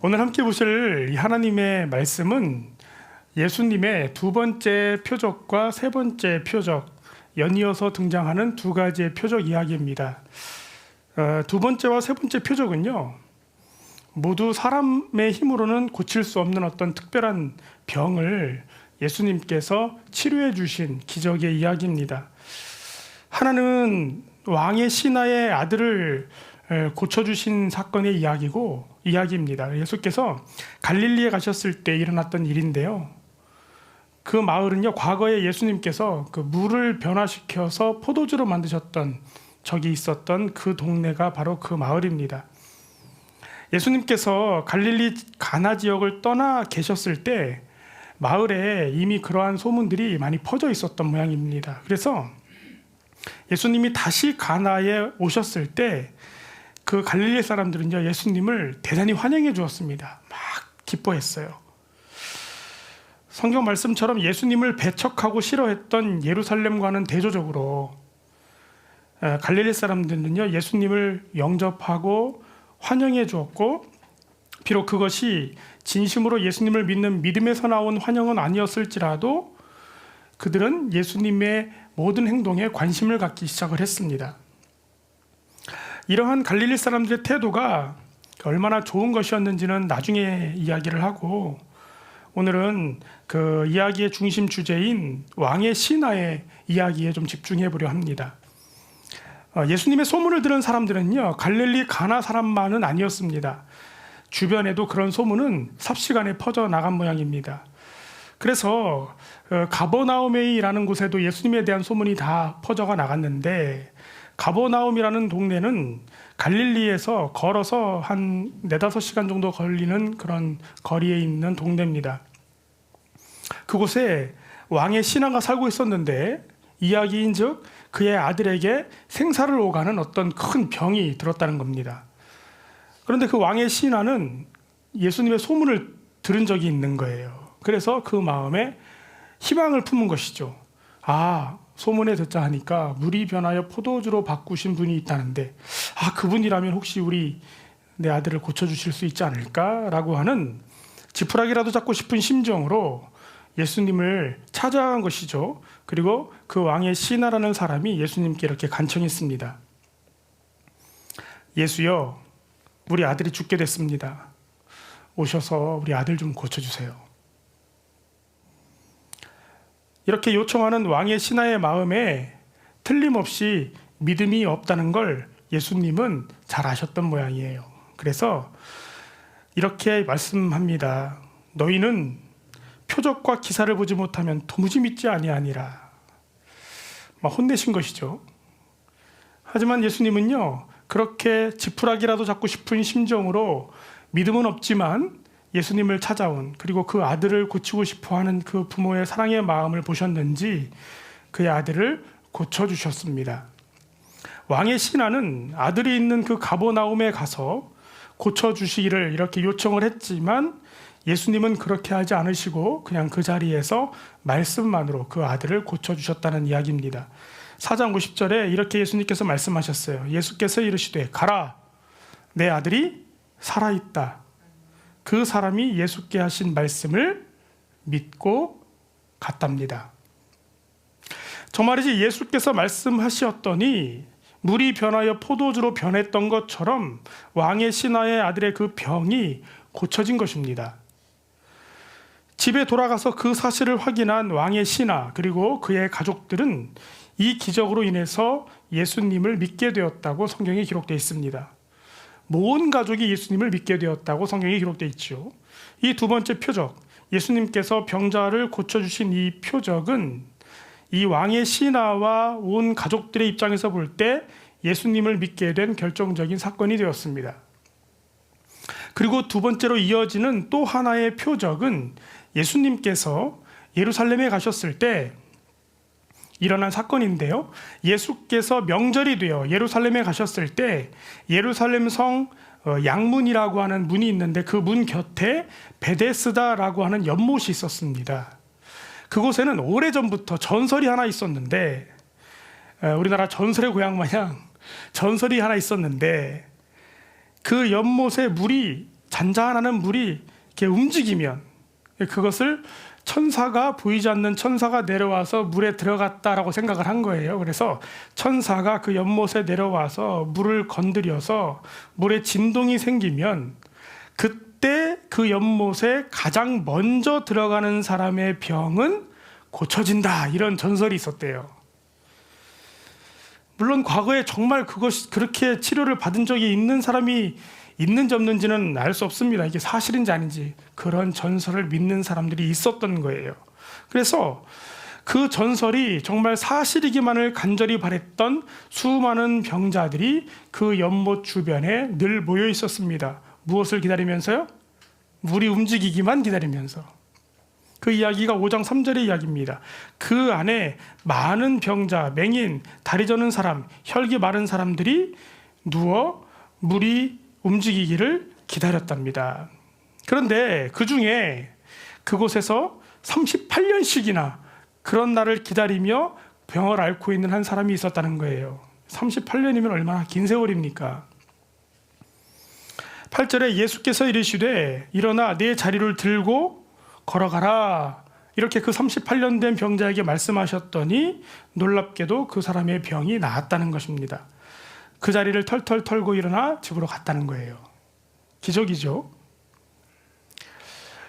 오늘 함께 보실 이 하나님의 말씀은 예수님의 두 번째 표적과 세 번째 표적, 연이어서 등장하는 두 가지의 표적 이야기입니다. 두 번째와 세 번째 표적은요, 모두 사람의 힘으로는 고칠 수 없는 어떤 특별한 병을 예수님께서 치료해 주신 기적의 이야기입니다. 하나는 왕의 신하의 아들을 고쳐주신 사건의 이야기입니다. 예수께서 갈릴리에 가셨을 때 일어났던 일인데요. 그 마을은요, 과거에 예수님께서 그 물을 변화시켜서 포도주로 만드셨던 적이 있었던 그 동네가 바로 그 마을입니다. 예수님께서 갈릴리 가나 지역을 떠나 계셨을 때 마을에 이미 그러한 소문들이 많이 퍼져 있었던 모양입니다. 그래서 예수님이 다시 가나에 오셨을 때 그 갈릴리 사람들은요, 예수님을 대단히 환영해 주었습니다. 막 기뻐했어요. 성경 말씀처럼 예수님을 배척하고 싫어했던 예루살렘과는 대조적으로 갈릴리 사람들은요, 예수님을 영접하고 환영해 주었고, 비록 그것이 진심으로 예수님을 믿는 믿음에서 나온 환영은 아니었을지라도 그들은 예수님의 모든 행동에 관심을 갖기 시작을 했습니다. 이러한 갈릴리 사람들의 태도가 얼마나 좋은 것이었는지는 나중에 이야기를 하고, 오늘은 그 이야기의 중심 주제인 왕의 신하의 이야기에 좀 집중해 보려 합니다. 예수님의 소문을 들은 사람들은요, 갈릴리 가나 사람만은 아니었습니다. 주변에도 그런 소문은 삽시간에 퍼져 나간 모양입니다. 그래서 가버나움이라는 곳에도 예수님에 대한 소문이 다 퍼져가 나갔는데, 가버나움이라는 동네는 갈릴리에서 걸어서 한 4-5시간 정도 걸리는 그런 거리에 있는 동네입니다. 그곳에 왕의 신하가 살고 있었는데, 이야기인즉 그의 아들에게 생사를 오가는 어떤 큰 병이 들었다는 겁니다. 그런데 그 왕의 신하는 예수님의 소문을 들은 적이 있는 거예요. 그래서 그 마음에 희망을 품은 것이죠. 소문에 듣자 하니까 물이 변하여 포도주로 바꾸신 분이 있다는데, 그분이라면 혹시 내 아들을 고쳐주실 수 있지 않을까라고 하는 지푸라기라도 잡고 싶은 심정으로 예수님을 찾아간 것이죠. 그리고 그 왕의 신하라는 사람이 예수님께 이렇게 간청했습니다. 예수여, 우리 아들이 죽게 됐습니다. 오셔서 우리 아들 좀 고쳐주세요. 이렇게 요청하는 왕의 신하의 마음에 틀림없이 믿음이 없다는 걸 예수님은 잘 아셨던 모양이에요. 그래서 이렇게 말씀합니다. 너희는 표적과 기사를 보지 못하면 도무지 믿지 아니하니라. 막 혼내신 것이죠. 하지만 예수님은요, 그렇게 지푸라기라도 잡고 싶은 심정으로 믿음은 없지만 예수님을 찾아온, 그리고 그 아들을 고치고 싶어하는 그 부모의 사랑의 마음을 보셨는지 그의 아들을 고쳐주셨습니다. 왕의 신하는 아들이 있는 그 가버나움에 가서 고쳐주시기를 이렇게 요청을 했지만, 예수님은 그렇게 하지 않으시고 그냥 그 자리에서 말씀만으로 그 아들을 고쳐주셨다는 이야기입니다. 4장 50절에 이렇게 예수님께서 말씀하셨어요. 예수께서 이르시되 가라, 내 아들이 살아있다. 그 사람이 예수께 하신 말씀을 믿고 갔답니다. 정말이지 예수께서 말씀하셨더니 물이 변하여 포도주로 변했던 것처럼 왕의 신하의 아들의 그 병이 고쳐진 것입니다. 집에 돌아가서 그 사실을 확인한 왕의 신하 그리고 그의 가족들은 이 기적으로 인해서 예수님을 믿게 되었다고 성경에 기록되어 있습니다. 모든 가족이 예수님을 믿게 되었다고 성경에 기록되어 있죠. 이 두 번째 표적, 예수님께서 병자를 고쳐주신 이 표적은 이 왕의 신하와 온 가족들의 입장에서 볼 때 예수님을 믿게 된 결정적인 사건이 되었습니다. 그리고 두 번째로 이어지는 또 하나의 표적은 예수님께서 예루살렘에 가셨을 때 일어난 사건인데요. 예수께서 명절이 되어 예루살렘에 가셨을 때 예루살렘 성 양문이라고 하는 문이 있는데, 그 문 곁에 베데스다라고 하는 연못이 있었습니다. 그곳에는 오래전부터 전설이 하나 있었는데, 우리나라 전설의 고향 마냥 전설이 하나 있었는데, 그 연못에 물이 잔잔하는 물이 이렇게 움직이면 그것을 천사가, 보이지 않는 천사가 내려와서 물에 들어갔다라고 생각을 한 거예요. 그래서 천사가 그 연못에 내려와서 물을 건드려서 물에 진동이 생기면 그때 그 연못에 가장 먼저 들어가는 사람의 병은 고쳐진다, 이런 전설이 있었대요. 물론 과거에 정말 그것이 그렇게 치료를 받은 적이 있는 사람이 있는지 없는지는 알 수 없습니다. 이게 사실인지 아닌지. 그런 전설을 믿는 사람들이 있었던 거예요. 그래서 그 전설이 정말 사실이기만을 간절히 바랬던 수많은 병자들이 그 연못 주변에 늘 모여 있었습니다. 무엇을 기다리면서요? 물이 움직이기만 기다리면서. 그 이야기가 5장 3절의 이야기입니다. 그 안에 많은 병자, 맹인, 다리 저는 사람, 혈기 마른 사람들이 누워 물이 움직이기를 기다렸답니다. 그런데 그 중에 그곳에서 38년씩이나 그런 날을 기다리며 병을 앓고 있는 한 사람이 있었다는 거예요. 38년이면 얼마나 긴 세월입니까? 8절에 예수께서 이르시되 일어나 내 자리를 들고 걸어가라, 이렇게 그 38년 된 병자에게 말씀하셨더니 놀랍게도 그 사람의 병이 나았다는 것입니다. 그 자리를 털털 털고 일어나 집으로 갔다는 거예요. 기적이죠.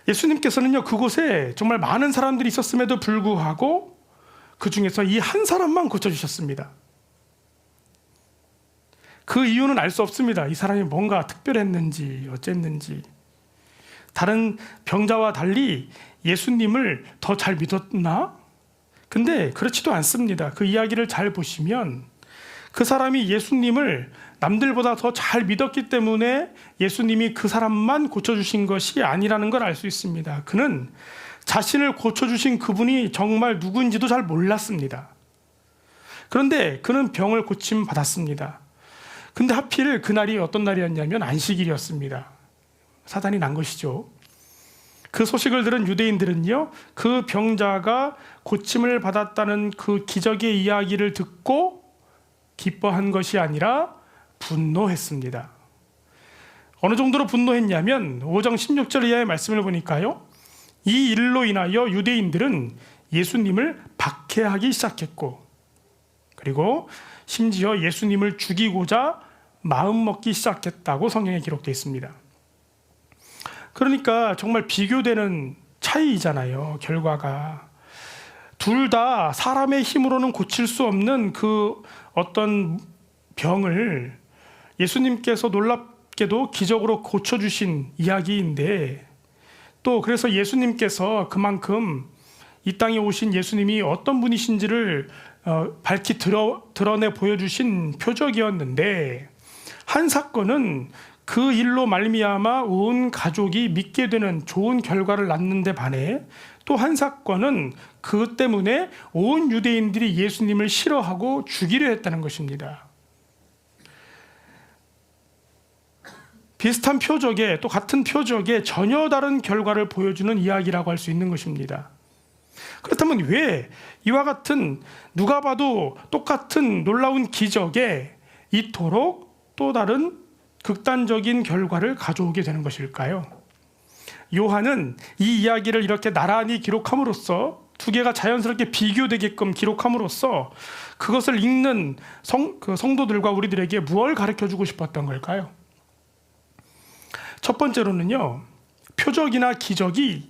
예수님께서는요, 그곳에 정말 많은 사람들이 있었음에도 불구하고 그 중에서 이 한 사람만 고쳐주셨습니다. 그 이유는 알 수 없습니다. 이 사람이 뭔가 특별했는지 어쨌는지. 다른 병자와 달리 예수님을 더 잘 믿었나? 근데 그렇지도 않습니다. 그 이야기를 잘 보시면 그 사람이 예수님을 남들보다 더 잘 믿었기 때문에 예수님이 그 사람만 고쳐주신 것이 아니라는 걸 알 수 있습니다. 그는 자신을 고쳐주신 그분이 정말 누구인지도 잘 몰랐습니다. 그런데 그는 병을 고침 받았습니다. 근데 하필 그날이 어떤 날이었냐면 안식일이었습니다. 사단이 난 것이죠. 그 소식을 들은 유대인들은요, 그 병자가 고침을 받았다는 그 기적의 이야기를 듣고 기뻐한 것이 아니라 분노했습니다. 어느 정도로 분노했냐면 5장 16절 이하의 말씀을 보니까요, 이 일로 인하여 유대인들은 예수님을 박해하기 시작했고, 그리고 심지어 예수님을 죽이고자 마음먹기 시작했다고 성경에 기록되어 있습니다. 그러니까 정말 비교되는 차이잖아요, 결과가. 둘 다 사람의 힘으로는 고칠 수 없는 그 어떤 병을 예수님께서 놀랍게도 기적으로 고쳐주신 이야기인데, 또 그래서 예수님께서 그만큼 이 땅에 오신 예수님이 어떤 분이신지를 밝히 드러내 보여주신 표적이었는데, 한 사건은 그 일로 말미암아 온 가족이 믿게 되는 좋은 결과를 낳는데 반해, 또 한 사건은 그 때문에 온 유대인들이 예수님을 싫어하고 죽이려 했다는 것입니다. 비슷한 표적에, 또 같은 표적에 전혀 다른 결과를 보여주는 이야기라고 할 수 있는 것입니다. 그렇다면 왜 이와 같은 누가 봐도 똑같은 놀라운 기적에 이토록 또 다른 극단적인 결과를 가져오게 되는 것일까요? 요한은 이 이야기를 이렇게 나란히 기록함으로써, 두 개가 자연스럽게 비교되게끔 기록함으로써 그것을 읽는 성도들과 우리들에게 무엇을 가르쳐주고 싶었던 걸까요? 첫 번째로는요, 표적이나 기적이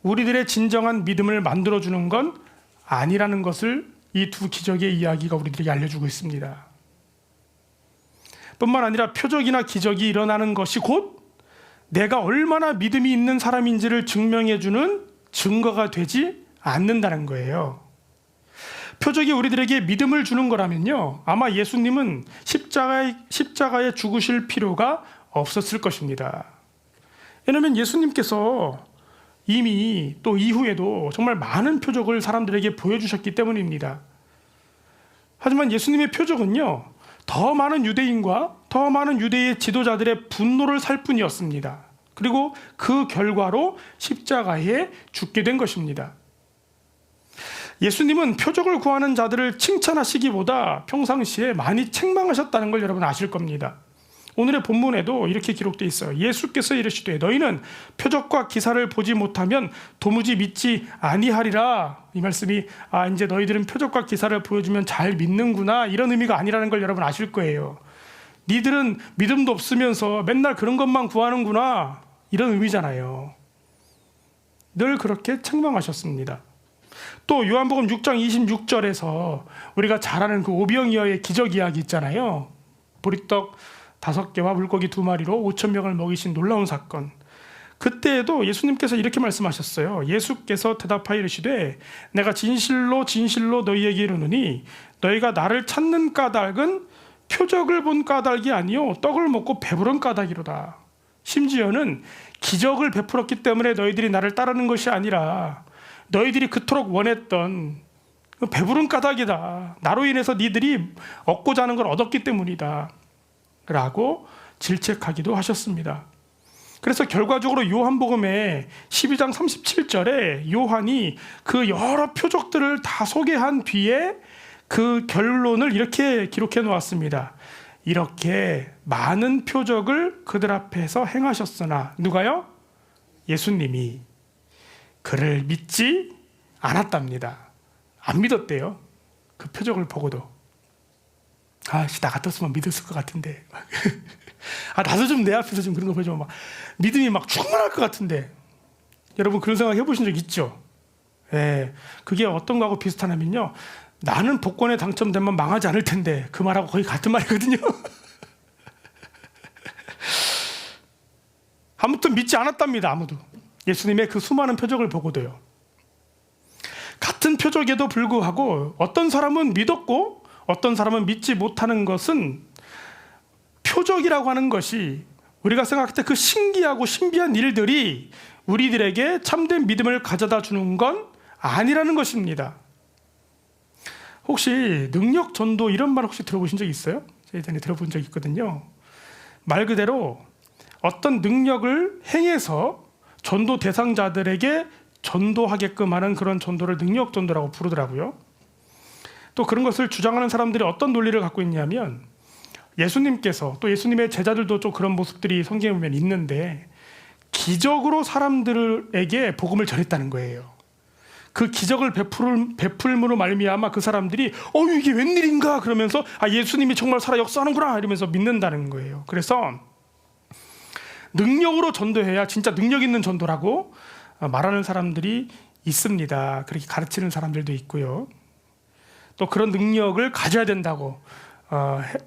우리들의 진정한 믿음을 만들어주는 건 아니라는 것을 이 두 기적의 이야기가 우리들에게 알려주고 있습니다. 뿐만 아니라 표적이나 기적이 일어나는 것이 곧 내가 얼마나 믿음이 있는 사람인지를 증명해주는 증거가 되지 않는다는 거예요. 표적이 우리들에게 믿음을 주는 거라면요, 아마 예수님은 십자가에 죽으실 필요가 없었을 것입니다. 왜냐하면 예수님께서 이미 또 이후에도 정말 많은 표적을 사람들에게 보여주셨기 때문입니다. 하지만 예수님의 표적은요, 더 많은 유대인과 더 많은 유대의 지도자들의 분노를 살 뿐이었습니다. 그리고 그 결과로 십자가에 죽게 된 것입니다. 예수님은 표적을 구하는 자들을 칭찬하시기보다 평상시에 많이 책망하셨다는 걸 여러분 아실 겁니다. 오늘의 본문에도 이렇게 기록되어 있어요. 예수께서 이르시되 너희는 표적과 기사를 보지 못하면 도무지 믿지 아니하리라. 이 말씀이 이제 너희들은 표적과 기사를 보여주면 잘 믿는구나, 이런 의미가 아니라는 걸 여러분 아실 거예요. 니들은 믿음도 없으면서 맨날 그런 것만 구하는구나, 이런 의미잖아요. 늘 그렇게 책망하셨습니다. 또 요한복음 6장 26절에서 우리가 잘 아는 그 오병이어의 기적 이야기 있잖아요. 보리떡 5개와 물고기 2마리로 5,000명을 먹이신 놀라운 사건. 그때에도 예수님께서 이렇게 말씀하셨어요. 예수께서 대답하여 이르시되 내가 진실로 진실로 너희에게 이르노니 너희가 나를 찾는 까닭은 표적을 본 까닭이 아니요 떡을 먹고 배부른 까닭이로다. 심지어는 기적을 베풀었기 때문에 너희들이 나를 따르는 것이 아니라 너희들이 그토록 원했던 배부른 까닭이다. 나로 인해서 니들이 얻고자 하는 걸 얻었기 때문이다 라고 질책하기도 하셨습니다. 그래서 결과적으로 요한복음의 12장 37절에 요한이 그 여러 표적들을 다 소개한 뒤에 그 결론을 이렇게 기록해 놓았습니다. 이렇게 많은 표적을 그들 앞에서 행하셨으나 누가요? 예수님이 그를 믿지 않았답니다. 안 믿었대요. 그 표적을 보고도. 나 같았으면 믿었을 것 같은데. 나도 좀 내 앞에서 좀 그런 거 보여주면 막 믿음이 막 충만할 것 같은데. 여러분 그런 생각 해보신 적 있죠? 예, 그게 어떤 거하고 비슷하냐면요, 나는 복권에 당첨되면 망하지 않을 텐데, 그 말하고 거의 같은 말이거든요. 아무튼 믿지 않았답니다. 아무도. 예수님의 그 수많은 표적을 보고도요. 같은 표적에도 불구하고 어떤 사람은 믿었고 어떤 사람은 믿지 못하는 것은, 표적이라고 하는 것이 우리가 생각할 때 그 신기하고 신비한 일들이 우리들에게 참된 믿음을 가져다 주는 건 아니라는 것입니다. 혹시 능력 전도 이런 말 혹시 들어보신 적 있어요? 제가 예전에 들어본 적 있거든요. 말 그대로 어떤 능력을 행해서 전도 대상자들에게 전도하게끔 하는 그런 전도를 능력 전도라고 부르더라고요. 또 그런 것을 주장하는 사람들이 어떤 논리를 갖고 있냐면, 예수님께서, 또 예수님의 제자들도 좀 그런 모습들이 성경에 보면 있는데, 기적으로 사람들에게 복음을 전했다는 거예요. 그 기적을 베풀므로 말미암아 그 사람들이 이게 웬일인가 그러면서 예수님이 정말 살아 역사하는구나 이러면서 믿는다는 거예요. 그래서 능력으로 전도해야 진짜 능력 있는 전도라고 말하는 사람들이 있습니다. 그렇게 가르치는 사람들도 있고요. 또 그런 능력을 가져야 된다고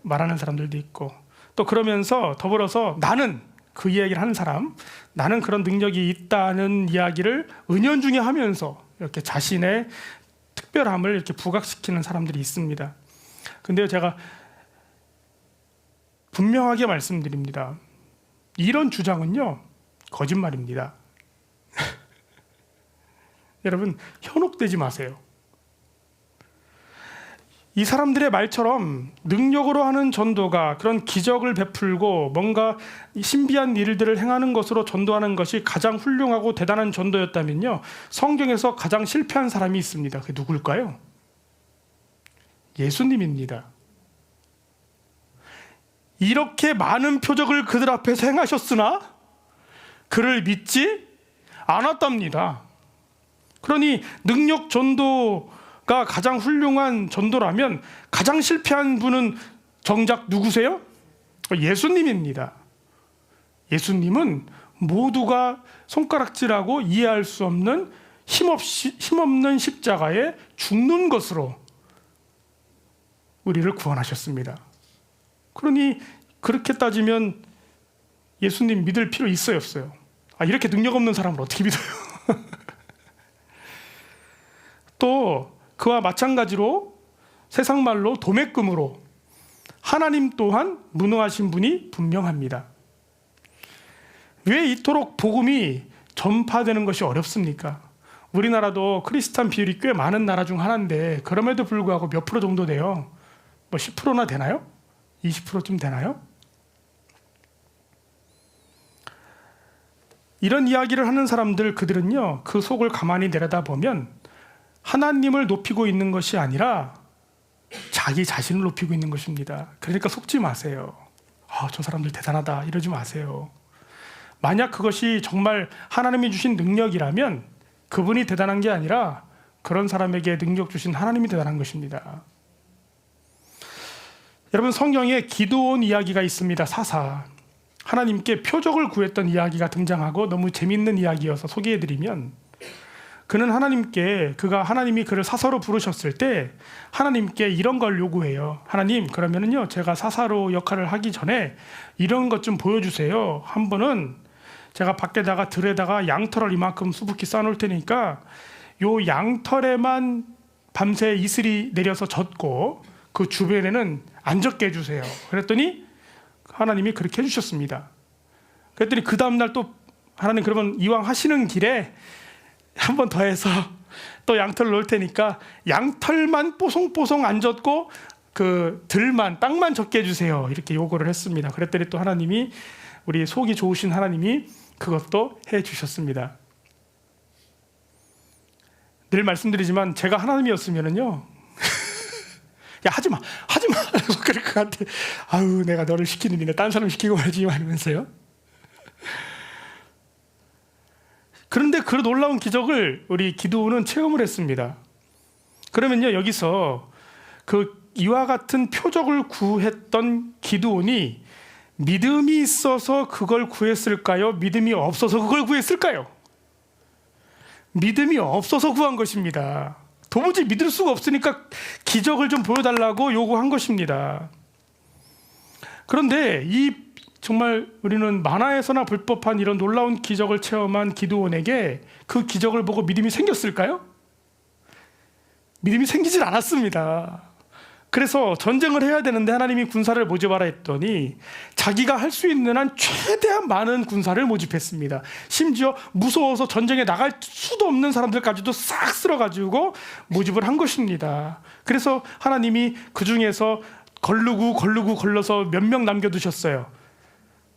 말하는 사람들도 있고, 또 그러면서 더불어서 나는, 그 이야기를 하는 사람, 나는 그런 능력이 있다는 이야기를 은연중에 하면서 이렇게 자신의 특별함을 이렇게 부각시키는 사람들이 있습니다. 근데요, 제가 분명하게 말씀드립니다. 이런 주장은요, 거짓말입니다. 여러분, 현혹되지 마세요. 이 사람들의 말처럼 능력으로 하는 전도가, 그런 기적을 베풀고 뭔가 신비한 일들을 행하는 것으로 전도하는 것이 가장 훌륭하고 대단한 전도였다면요, 성경에서 가장 실패한 사람이 있습니다. 그게 누굴까요? 예수님입니다. 이렇게 많은 표적을 그들 앞에서 행하셨으나 그를 믿지 않았답니다. 그러니 능력 전도가 가장 훌륭한 전도라면 가장 실패한 분은 정작 누구세요? 예수님입니다. 예수님은 모두가 손가락질하고 이해할 수 없는 힘없는 십자가에 죽는 것으로 우리를 구원하셨습니다. 그러니 그렇게 따지면 예수님 믿을 필요 있어요, 없어요? 이렇게 능력 없는 사람을 어떻게 믿어요? 또 그와 마찬가지로 세상 말로 도매금으로 하나님 또한 무능하신 분이 분명합니다. 왜 이토록 복음이 전파되는 것이 어렵습니까? 우리나라도 크리스찬 비율이 꽤 많은 나라 중 하나인데, 그럼에도 불구하고 몇 프로 정도 돼요? 10%나 되나요? 20%쯤 되나요? 이런 이야기를 하는 사람들, 그들은요, 그 속을 가만히 내려다보면 하나님을 높이고 있는 것이 아니라 자기 자신을 높이고 있는 것입니다. 그러니까 속지 마세요. 저 사람들 대단하다 이러지 마세요. 만약 그것이 정말 하나님이 주신 능력이라면 그분이 대단한 게 아니라 그런 사람에게 능력 주신 하나님이 대단한 것입니다. 여러분, 성경에 기드온 이야기가 있습니다. 사사. 하나님께 표적을 구했던 이야기가 등장하고 너무 재밌는 이야기여서 소개해드리면, 그는 하나님이 그를 사사로 부르셨을 때 하나님께 이런 걸 요구해요. 하나님, 그러면은요, 제가 사사로 역할을 하기 전에 이런 것 좀 보여주세요. 한 번은 제가 밖에다가 들에다가 양털을 이만큼 수북히 쌓아놓을 테니까 요 양털에만 밤새 이슬이 내려서 젖고 그 주변에는 안 젖게 해주세요. 그랬더니 하나님이 그렇게 해주셨습니다. 그랬더니 그 다음날 또 하나님, 그러면 이왕 하시는 길에 한 번 더 해서 또 양털을 놓을 테니까 양털만 뽀송뽀송 안 젖고 그 들만, 땅만 젖게 해주세요. 이렇게 요구를 했습니다. 그랬더니 또 하나님이, 우리 속이 좋으신 하나님이 그것도 해주셨습니다. 늘 말씀드리지만 제가 하나님이었으면은요, 야, 하지마 그럴 것 같아. 아유, 내가 너를 시키는 일에 딴 사람 시키고 말지 하면서요. 그런데 그 놀라운 기적을 우리 기드온은 체험을 했습니다. 그러면요, 여기서 그 이와 같은 표적을 구했던 기드온이 믿음이 있어서 그걸 구했을까요? 믿음이 없어서 그걸 구했을까요? 믿음이 없어서 구한 것입니다. 도무지 믿을 수가 없으니까 기적을 좀 보여달라고 요구한 것입니다. 그런데 정말 우리는 만화에서나 볼 법한 이런 놀라운 기적을 체험한 기드온에게 그 기적을 보고 믿음이 생겼을까요? 믿음이 생기질 않았습니다. 그래서 전쟁을 해야 되는데 하나님이 군사를 모집하라 했더니 자기가 할 수 있는 한 최대한 많은 군사를 모집했습니다. 심지어 무서워서 전쟁에 나갈 수도 없는 사람들까지도 싹 쓸어가지고 모집을 한 것입니다. 그래서 하나님이 그 중에서 걸러서 몇 명 남겨두셨어요.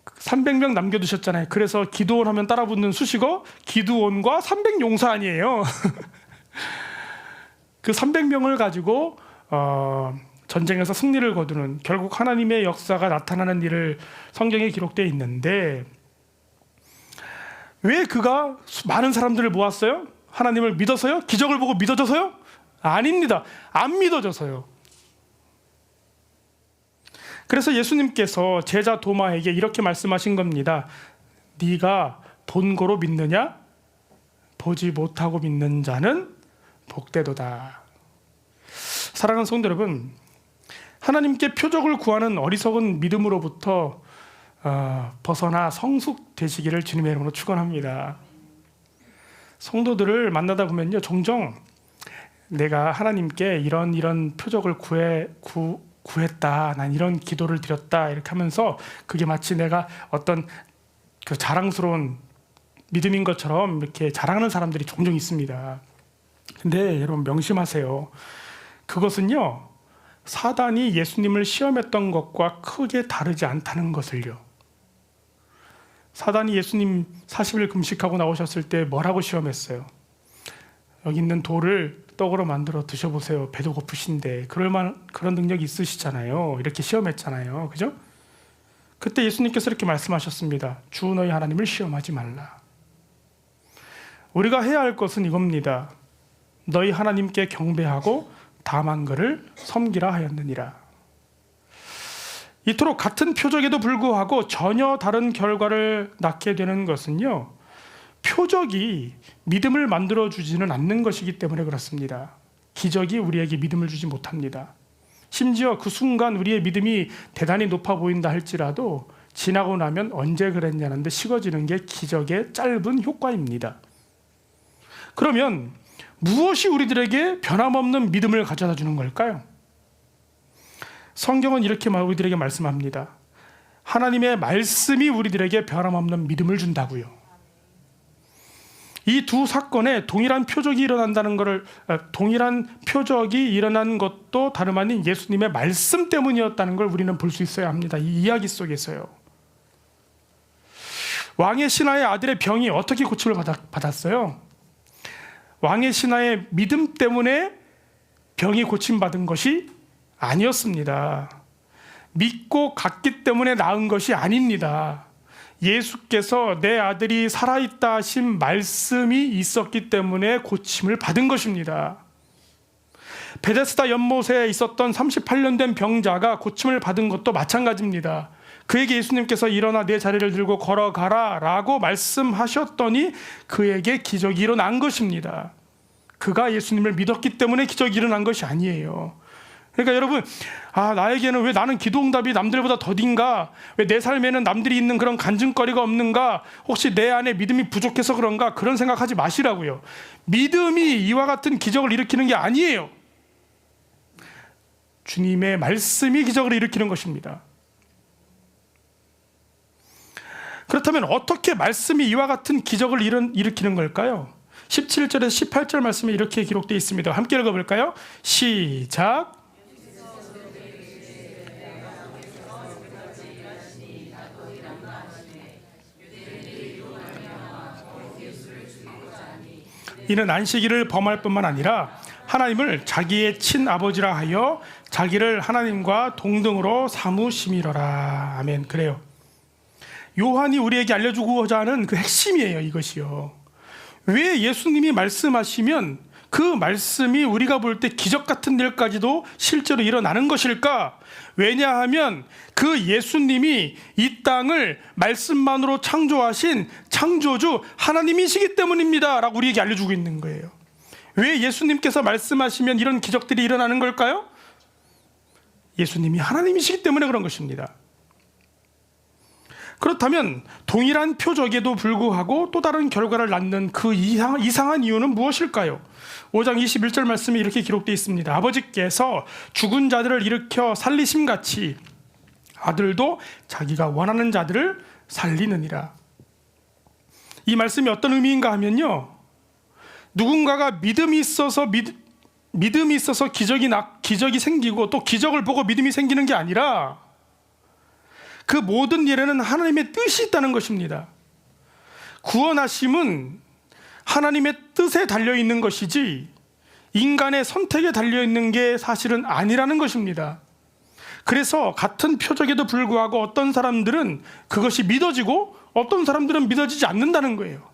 300명 남겨두셨잖아요. 그래서 기드온 하면 따라붙는 수식어 기드온과 300용사 아니에요. 그 300명을 가지고 전쟁에서 승리를 거두는, 결국 하나님의 역사가 나타나는 일을 성경에 기록되어 있는데, 왜 그가 많은 사람들을 모았어요? 하나님을 믿어서요? 기적을 보고 믿어져서요? 아닙니다. 안 믿어져서요. 그래서 예수님께서 제자 도마에게 이렇게 말씀하신 겁니다. 네가 본고로 믿느냐? 보지 못하고 믿는 자는 복되도다. 사랑하는 성도 여러분, 하나님께 표적을 구하는 어리석은 믿음으로부터 벗어나 성숙되시기를 주님의 이름으로 축원합니다. 성도들을 만나다 보면요, 종종 내가 하나님께 이런 표적을 구했다, 난 이런 기도를 드렸다, 이렇게 하면서 그게 마치 내가 어떤 그 자랑스러운 믿음인 것처럼 이렇게 자랑하는 사람들이 종종 있습니다. 근데 여러분 명심하세요. 그것은요, 사단이 예수님을 시험했던 것과 크게 다르지 않다는 것을요. 사단이 예수님 40일 금식하고 나오셨을 때 뭐라고 시험했어요? 여기 있는 돌을 떡으로 만들어 드셔보세요. 배도 고프신데. 그런 능력이 있으시잖아요. 이렇게 시험했잖아요. 그죠? 그때 예수님께서 이렇게 말씀하셨습니다. 주 너희 하나님을 시험하지 말라. 우리가 해야 할 것은 이겁니다. 너희 하나님께 경배하고 다만 그를 섬기라 하였느니라. 이토록 같은 표적에도 불구하고 전혀 다른 결과를 낳게 되는 것은요, 표적이 믿음을 만들어주지는 않는 것이기 때문에 그렇습니다. 기적이 우리에게 믿음을 주지 못합니다. 심지어 그 순간 우리의 믿음이 대단히 높아 보인다 할지라도 지나고 나면 언제 그랬냐는데 식어지는 게 기적의 짧은 효과입니다. 그러면 무엇이 우리들에게 변함없는 믿음을 가져다 주는 걸까요? 성경은 이렇게 우리들에게 말씀합니다. 하나님의 말씀이 우리들에게 변함없는 믿음을 준다고요. 이 두 사건에 동일한 표적이 일어난 것도 다름 아닌 예수님의 말씀 때문이었다는 걸 우리는 볼 수 있어야 합니다. 이 이야기 속에서요. 왕의 신하의 아들의 병이 어떻게 고침을 받았어요? 왕의 신하의 믿음 때문에 병이 고침받은 것이 아니었습니다. 믿고 갔기 때문에 나은 것이 아닙니다. 예수께서 내 아들이 살아있다 하신 말씀이 있었기 때문에 고침을 받은 것입니다. 베데스다 연못에 있었던 38년 된 병자가 고침을 받은 것도 마찬가지입니다. 그에게 예수님께서 일어나 내 자리를 들고 걸어가라 라고 말씀하셨더니 그에게 기적이 일어난 것입니다. 그가 예수님을 믿었기 때문에 기적이 일어난 것이 아니에요. 그러니까 여러분, 나에게는 왜 나는 기도응답이 남들보다 더딘가? 왜 내 삶에는 남들이 있는 그런 간증거리가 없는가? 혹시 내 안에 믿음이 부족해서 그런가? 그런 생각하지 마시라고요. 믿음이 이와 같은 기적을 일으키는 게 아니에요. 주님의 말씀이 기적을 일으키는 것입니다. 그렇다면 어떻게 말씀이 이와 같은 기적을 일으키는 걸까요? 17절에서 18절 말씀에 이렇게 기록되어 있습니다. 함께 읽어볼까요? 시작. 이는 안식일을 범할 뿐만 아니라 하나님을 자기의 친아버지라 하여 자기를 하나님과 동등으로 삼으심이로라. 아멘. 그래요. 요한이 우리에게 알려주고자 하는 그 핵심이에요. 이것이요. 왜 예수님이 말씀하시면 그 말씀이 우리가 볼 때 기적 같은 일까지도 실제로 일어나는 것일까? 왜냐하면 그 예수님이 이 땅을 말씀만으로 창조하신 창조주 하나님이시기 때문입니다 라고 우리에게 알려주고 있는 거예요. 왜 예수님께서 말씀하시면 이런 기적들이 일어나는 걸까요? 예수님이 하나님이시기 때문에 그런 것입니다. 그렇다면 동일한 표적에도 불구하고 또 다른 결과를 낳는 그 이상한 이유는 무엇일까요? 5장 21절 말씀에 이렇게 기록되어 있습니다. 아버지께서 죽은 자들을 일으켜 살리심같이 아들도 자기가 원하는 자들을 살리느니라. 이 말씀이 어떤 의미인가 하면요, 누군가가 믿음이 있어서 기적이 생기고 또 기적을 보고 믿음이 생기는 게 아니라 그 모든 일에는 하나님의 뜻이 있다는 것입니다. 구원하심은 하나님의 뜻에 달려있는 것이지 인간의 선택에 달려있는 게 사실은 아니라는 것입니다. 그래서 같은 표적에도 불구하고 어떤 사람들은 그것이 믿어지고 어떤 사람들은 믿어지지 않는다는 거예요.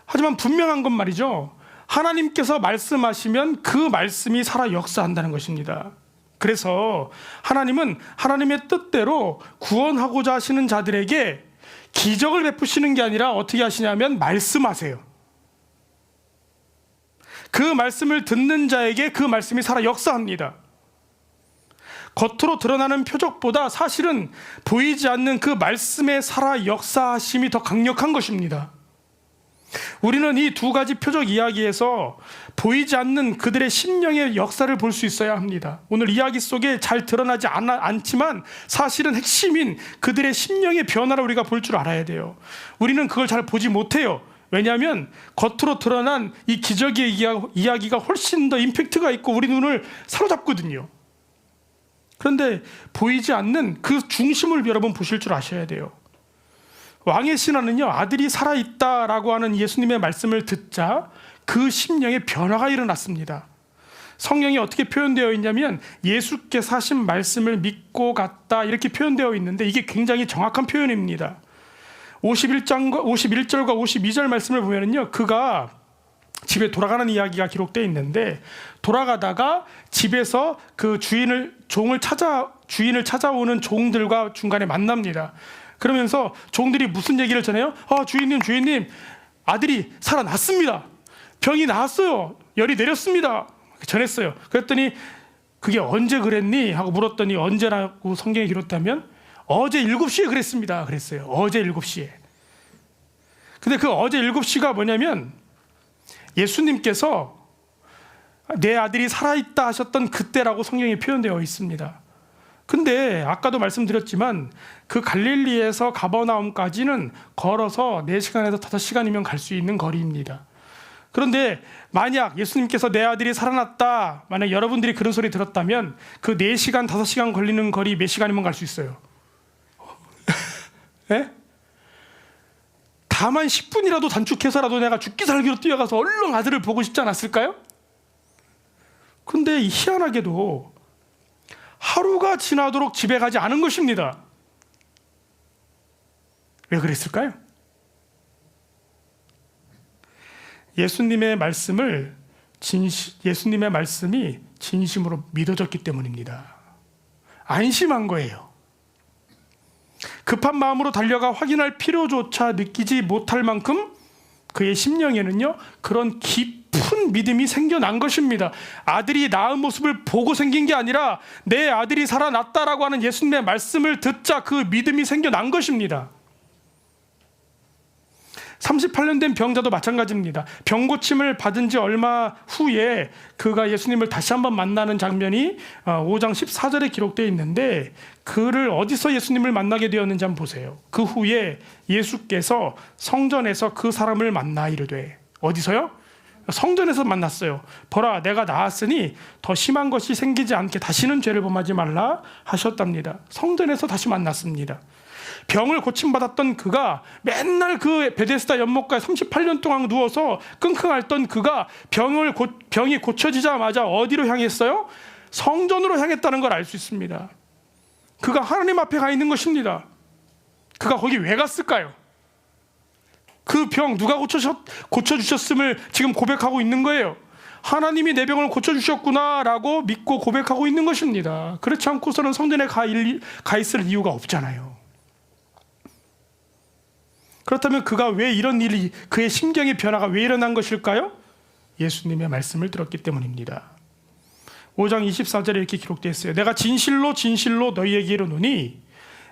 하지만 분명한 건 말이죠, 하나님께서 말씀하시면 그 말씀이 살아 역사한다는 것입니다. 그래서 하나님은 하나님의 뜻대로 구원하고자 하시는 자들에게 기적을 베푸시는 게 아니라 어떻게 하시냐면 말씀하세요. 그 말씀을 듣는 자에게 그 말씀이 살아 역사합니다. 겉으로 드러나는 표적보다 사실은 보이지 않는 그 말씀의 살아 역사하심이 더 강력한 것입니다. 우리는 이 두 가지 표적 이야기에서 보이지 않는 그들의 심령의 역사를 볼 수 있어야 합니다. 오늘 이야기 속에 잘 드러나지 않지만 사실은 핵심인 그들의 심령의 변화를 우리가 볼 줄 알아야 돼요. 우리는 그걸 잘 보지 못해요. 왜냐하면 겉으로 드러난 이 기적의 이야기가 훨씬 더 임팩트가 있고 우리 눈을 사로잡거든요. 그런데 보이지 않는 그 중심을 여러분 보실 줄 아셔야 돼요. 왕의 신하는요, 아들이 살아있다라고 하는 예수님의 말씀을 듣자 그 심령의 변화가 일어났습니다. 성경이 어떻게 표현되어 있냐면 예수께서 하신 말씀을 믿고 갔다 이렇게 표현되어 있는데 이게 굉장히 정확한 표현입니다. 51절과 52절 말씀을 보면은요, 그가 집에 돌아가는 이야기가 기록되어 있는데 돌아가다가 집에서 그 주인을 찾아오는 종들과 중간에 만납니다. 그러면서 종들이 무슨 얘기를 전해요? 주인님, 아들이 살아났습니다. 병이 나았어요. 열이 내렸습니다. 전했어요. 그랬더니 그게 언제 그랬니? 하고 물었더니 언제라고 성경에 기록하면 어제 7시에 그랬습니다. 그랬어요. 어제 7시에. 근데 그 어제 7시가 뭐냐면 예수님께서 내 아들이 살아있다 하셨던 그때라고 성경에 표현되어 있습니다. 근데 아까도 말씀드렸지만 그 갈릴리에서 가버나움까지는 걸어서 4시간에서 5시간이면 갈 수 있는 거리입니다. 그런데 만약 예수님께서 내 아들이 살아났다, 만약 여러분들이 그런 소리 들었다면 그 4시간, 5시간 걸리는 거리 몇 시간이면 갈 수 있어요? 네? 다만 10분이라도 단축해서라도 내가 죽기 살기로 뛰어가서 얼른 아들을 보고 싶지 않았을까요? 근데 희한하게도 하루가 지나도록 집에 가지 않은 것입니다. 왜 그랬을까요? 예수님의 말씀이 진심으로 믿어졌기 때문입니다. 안심한 거예요. 급한 마음으로 달려가 확인할 필요조차 느끼지 못할 만큼 그의 심령에는요, 그런 깊은 믿음이 생겨난 것입니다. 아들이 낳은 모습을 보고 생긴 게 아니라 내 아들이 살아났다라고 하는 예수님의 말씀을 듣자 그 믿음이 생겨난 것입니다. 38년 된 병자도 마찬가지입니다. 병고침을 받은 지 얼마 후에 그가 예수님을 다시 한번 만나는 장면이 5장 14절에 기록되어 있는데, 그를 어디서 예수님을 만나게 되었는지 한번 보세요. 그 후에 예수께서 성전에서 그 사람을 만나 이르되, 어디서요? 성전에서 만났어요. 보라, 내가 나았으니 더 심한 것이 생기지 않게 다시는 죄를 범하지 말라 하셨답니다. 성전에서 다시 만났습니다. 병을 고침받았던 그가 맨날 그 베데스다 연못가에 38년 동안 누워서 끙끙 앓던 그가 병이 고쳐지자마자 어디로 향했어요? 성전으로 향했다는 걸 알 수 있습니다. 그가 하나님 앞에 가 있는 것입니다. 그가 거기 왜 갔을까요? 그 병 누가 고쳐주셨음을 지금 고백하고 있는 거예요. 하나님이 내 병을 고쳐주셨구나라고 믿고 고백하고 있는 것입니다. 그렇지 않고서는 성전에 가 있을 이유가 없잖아요. 그렇다면 그가 왜 이런 일이, 그의 심경의 변화가 왜 일어난 것일까요? 예수님의 말씀을 들었기 때문입니다. 5장 24절에 이렇게 기록되어 있어요. 내가 진실로 진실로 너희에게 이르노니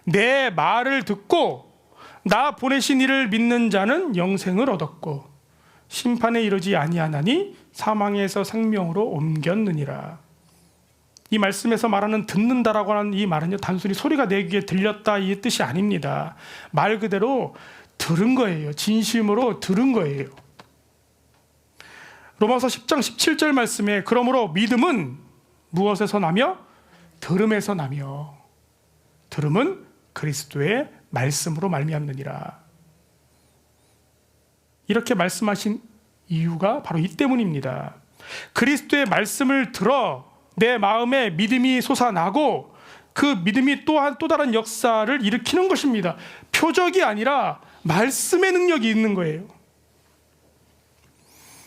내 말을 듣고 나 보내신 이를 믿는 자는 영생을 얻었고 심판에 이르지 아니하나니 사망에서 생명으로 옮겼느니라. 이 말씀에서 말하는 듣는다라고 하는 이 말은요, 단순히 소리가 내 귀에 들렸다 이 뜻이 아닙니다. 말 그대로 들은 거예요. 진심으로 들은 거예요. 로마서 10장 17절 말씀에 그러므로 믿음은 무엇에서 나며? 들음에서 나며 들음은 그리스도의 말씀으로 말미암느니라. 이렇게 말씀하신 이유가 바로 이 때문입니다. 그리스도의 말씀을 들어 내 마음에 믿음이 솟아나고 그 믿음이 또한 또 다른 역사를 일으키는 것입니다. 표적이 아니라 말씀의 능력이 있는 거예요.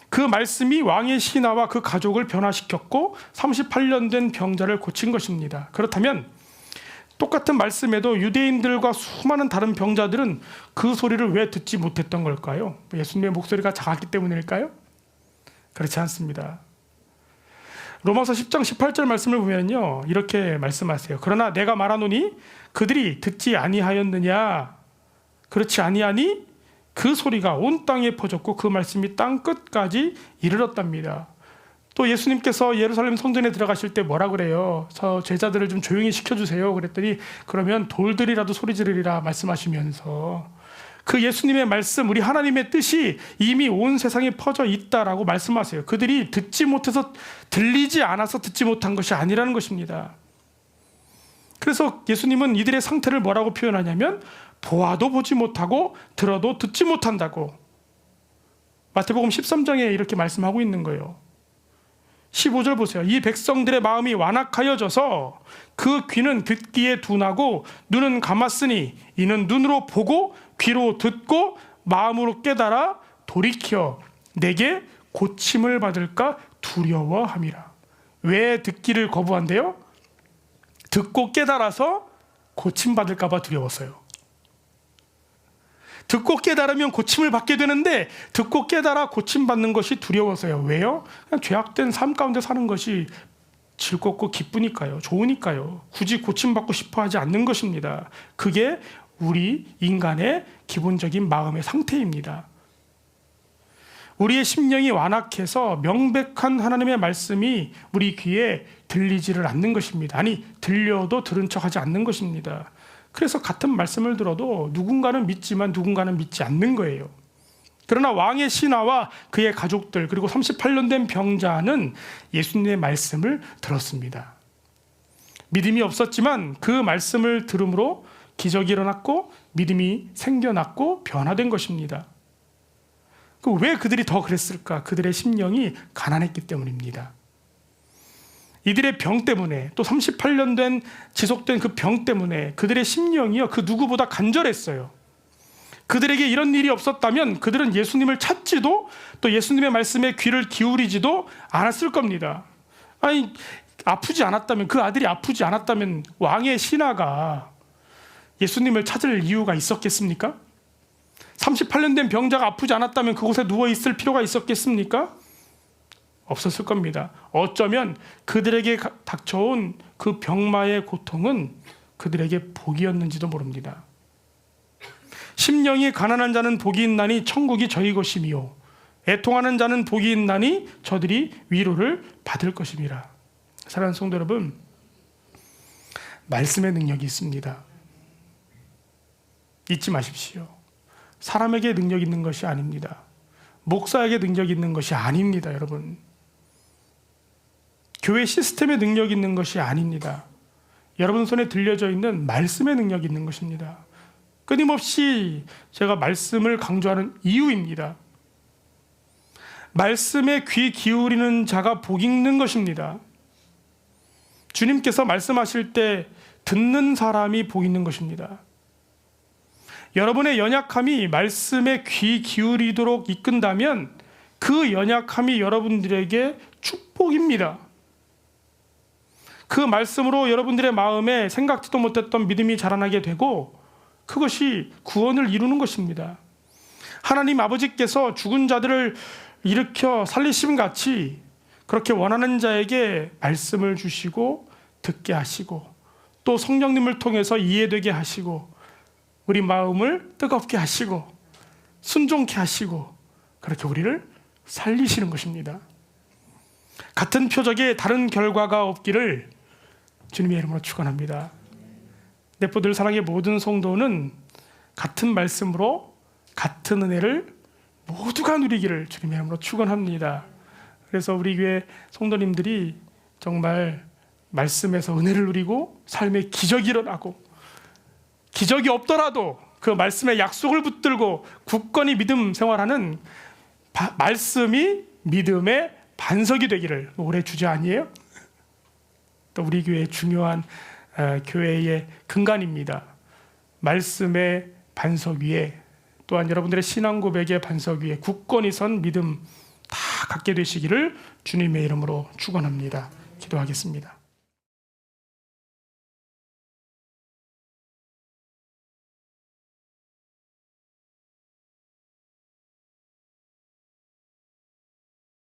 그 말씀이 왕의 신하와 그 가족을 변화시켰고 38년 된 병자를 고친 것입니다. 그렇다면 똑같은 말씀에도 유대인들과 수많은 다른 병자들은 그 소리를 왜 듣지 못했던 걸까요? 예수님의 목소리가 작았기 때문일까요? 그렇지 않습니다. 로마서 10장 18절 말씀을 보면요, 이렇게 말씀하세요. 그러나 내가 말하노니 그들이 듣지 아니하였느냐? 그렇지 아니하니 그 소리가 온 땅에 퍼졌고 그 말씀이 땅 끝까지 이르렀답니다. 또 예수님께서 예루살렘 성전에 들어가실 때 뭐라 그래요? 저 제자들을 좀 조용히 시켜주세요. 그랬더니 그러면 돌들이라도 소리 지르리라 말씀하시면서 그 예수님의 말씀, 우리 하나님의 뜻이 이미 온 세상에 퍼져 있다라고 말씀하세요. 그들이 듣지 못해서, 들리지 않아서 듣지 못한 것이 아니라는 것입니다. 그래서 예수님은 이들의 상태를 뭐라고 표현하냐면 보아도 보지 못하고 들어도 듣지 못한다고. 마태복음 13장에 이렇게 말씀하고 있는 거예요. 15절 보세요. 이 백성들의 마음이 완악하여져서 그 귀는 듣기에 둔하고 눈은 감았으니 이는 눈으로 보고 귀로 듣고 마음으로 깨달아 돌이켜 내게 고침을 받을까 두려워함이라. 왜 듣기를 거부한대요? 듣고 깨달아서 고침받을까 봐 두려웠어요. 듣고 깨달으면 고침을 받게 되는데 듣고 깨달아 고침받는 것이 두려워서요. 왜요? 그냥 죄악된 삶 가운데 사는 것이 즐겁고 기쁘니까요. 좋으니까요. 굳이 고침받고 싶어 하지 않는 것입니다. 그게 우리 인간의 기본적인 마음의 상태입니다. 우리의 심령이 완악해서 명백한 하나님의 말씀이 우리 귀에 들리지를 않는 것입니다. 아니, 들려도 들은 척하지 않는 것입니다. 그래서 같은 말씀을 들어도 누군가는 믿지만 누군가는 믿지 않는 거예요. 그러나 왕의 신하와 그의 가족들 그리고 38년 된 병자는 예수님의 말씀을 들었습니다. 믿음이 없었지만 그 말씀을 들음으로 기적이 일어났고 믿음이 생겨났고 변화된 것입니다. 왜 그들이 더 그랬을까? 그들의 심령이 가난했기 때문입니다. 이들의 병 때문에, 또 38년 된 지속된 그 병 때문에 그들의 심령이요 그 누구보다 간절했어요. 그들에게 이런 일이 없었다면 그들은 예수님을 찾지도 또 예수님의 말씀에 귀를 기울이지도 않았을 겁니다. 아니, 아프지 않았다면, 그 아들이 아프지 않았다면 왕의 신하가 예수님을 찾을 이유가 있었겠습니까? 38년 된 병자가 아프지 않았다면 그곳에 누워 있을 필요가 있었겠습니까? 없었을 겁니다. 어쩌면 그들에게 닥쳐온 그 병마의 고통은 그들에게 복이었는지도 모릅니다. 심령이 가난한 자는 복이 있나니 천국이 저희 것이미요, 애통하는 자는 복이 있나니 저들이 위로를 받을 것임이라. 사랑하는 성도 여러분, 말씀의 능력이 있습니다. 잊지 마십시오. 사람에게 능력 있는 것이 아닙니다. 목사에게 능력 있는 것이 아닙니다. 여러분, 교회 시스템에 능력 있는 것이 아닙니다. 여러분 손에 들려져 있는 말씀의 능력이 있는 것입니다. 끊임없이 제가 말씀을 강조하는 이유입니다. 말씀에 귀 기울이는 자가 복 있는 것입니다. 주님께서 말씀하실 때 듣는 사람이 복 있는 것입니다. 여러분의 연약함이 말씀에 귀 기울이도록 이끈다면 그 연약함이 여러분들에게 축복입니다. 그 말씀으로 여러분들의 마음에 생각지도 못했던 믿음이 자라나게 되고 그것이 구원을 이루는 것입니다. 하나님 아버지께서 죽은 자들을 일으켜 살리심 같이 그렇게 원하는 자에게 말씀을 주시고 듣게 하시고 또 성령님을 통해서 이해되게 하시고 우리 마음을 뜨겁게 하시고 순종케 하시고 그렇게 우리를 살리시는 것입니다. 같은 표적에 다른 결과가 없기를 주님의 이름으로 축원합니다. 내포들 사랑의 모든 성도는 같은 말씀으로 같은 은혜를 모두가 누리기를 주님의 이름으로 축원합니다. 그래서 우리 교회 성도님들이 정말 말씀에서 은혜를 누리고 삶의 기적이 일어나고 기적이 없더라도 그 말씀의 약속을 붙들고 굳건히 믿음 생활하는 말씀이 믿음의 반석이 되기를 올해 주제 아니에요? 또 우리 교회의 중요한 교회의 근간입니다. 말씀의 반석 위에 또한 여러분들의 신앙 고백의 반석 위에 굳건히 선 믿음 다 갖게 되시기를 주님의 이름으로 축원합니다. 기도하겠습니다.